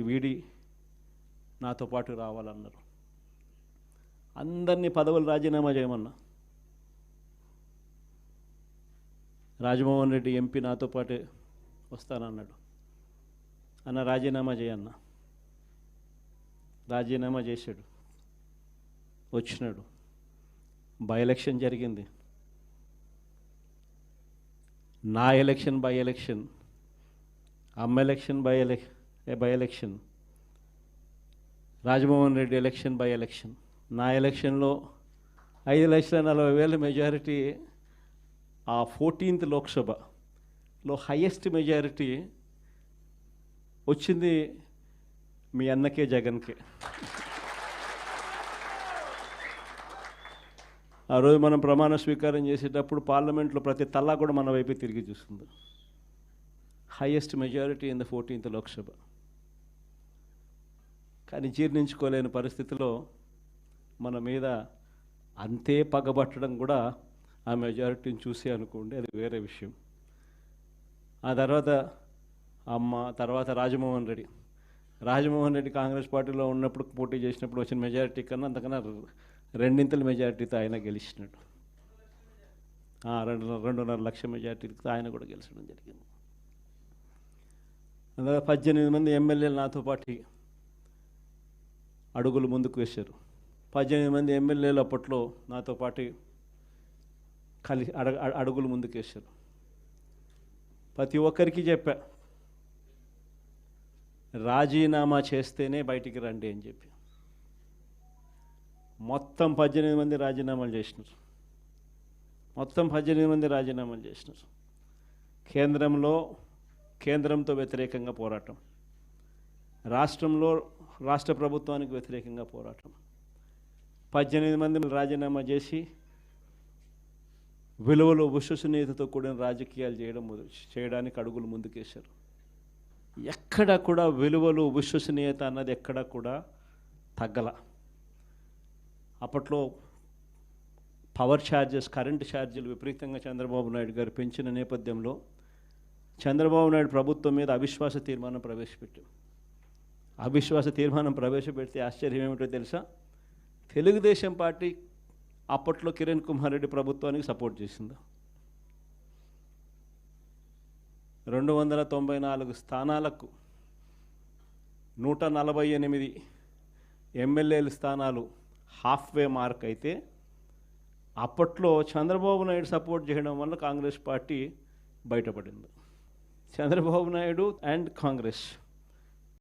వీడి నాతో పాటు రావాలన్నారు. అందరినీ పదవులు రాజీనామా చేయమన్నా. రాజమోహన్ రెడ్డి ఎంపీ నాతో పాటే వస్తానన్నాడు. అన్న రాజీనామా చేయన్నా. రాజీనామా చేశాడు, వచ్చినాడు. బై ఎలక్షన్ జరిగింది. నా ఎలక్షన్ బై ఎలక్షన్, అమ్మ election by election, Rajamohan Reddy election by election. నా ఎలక్షన్లో 5,40,000 మెజారిటీ. ఆ 14th లోక్సభలో హయ్యెస్ట్ మెజారిటీ వచ్చింది మీ అన్నకే, జగన్కే. ఆ రోజు మనం ప్రమాణ స్వీకారం చేసేటప్పుడు పార్లమెంట్లో ప్రతి తల్లా కూడా మన వైపు తిరిగి చూస్తుంది. Highest majority in the 14th Lok Sabha. కానీ జీర్ణించుకోలేని పరిస్థితిలో మన మీద అంతే పగబట్టడం కూడా ఆ మెజారిటీని చూసి అనుకోండి, అది వేరే విషయం. ఆ తర్వాత అమ్మ, తర్వాత రాజమోహన్ రెడ్డి కాంగ్రెస్ పార్టీలో ఉన్నప్పుడు పోటీ చేసినప్పుడు వచ్చిన మెజారిటీ కన్నా అంతకన్నా 2 మెజారిటీతో ఆయన గెలిచినాడు. 2.5 లక్షల మెజారిటీతో ఆయన కూడా గెలిచడం జరిగింది. అందులో 18 మంది ఎమ్మెల్యేలు నాతో పాటు అడుగులు ముందుకు వేశారు. 18 మంది ఎమ్మెల్యేలు అప్పట్లో నాతో పాటు అడుగులు ముందుకు వేశారు. ప్రతి ఒక్కరికి చెప్పా, రాజీనామా చేస్తేనే బయటికి రండి అని చెప్పి. మొత్తం 18 మంది రాజీనామాలు చేసినారు. కేంద్రంతో వ్యతిరేకంగా పోరాటం, రాష్ట్ర ప్రభుత్వానికి వ్యతిరేకంగా పోరాటం. 18 మంది రాజీనామా చేసి విలువలు, విశ్వసనీయతతో కూడిన రాజకీయాలు చేయడానికి అడుగులు ముందుకేశారు. ఎక్కడ కూడా విలువలు, విశ్వసనీయత అన్నది ఎక్కడ కూడా తగ్గల. అప్పట్లో పవర్ ఛార్జెస్, కరెంటు ఛార్జీలు విపరీతంగా చంద్రబాబు నాయుడు గారు పెంచిన నేపథ్యంలో చంద్రబాబు నాయుడు ప్రభుత్వం మీద అవిశ్వాస తీర్మానం ప్రవేశపెడితే ఆశ్చర్యం ఏమిటో తెలుసా? తెలుగుదేశం పార్టీ అప్పట్లో కిరణ్ కుమార్ రెడ్డి ప్రభుత్వానికి సపోర్ట్ చేసింది. 294 స్థానాలకు 148 ఎమ్మెల్యేల స్థానాలు హాఫ్వే మార్క్ అయితే, అప్పట్లో చంద్రబాబు నాయుడు సపోర్ట్ చేయడం వల్ల కాంగ్రెస్ పార్టీ బయటపడింది. చంద్రబాబు నాయుడు అండ్ కాంగ్రెస్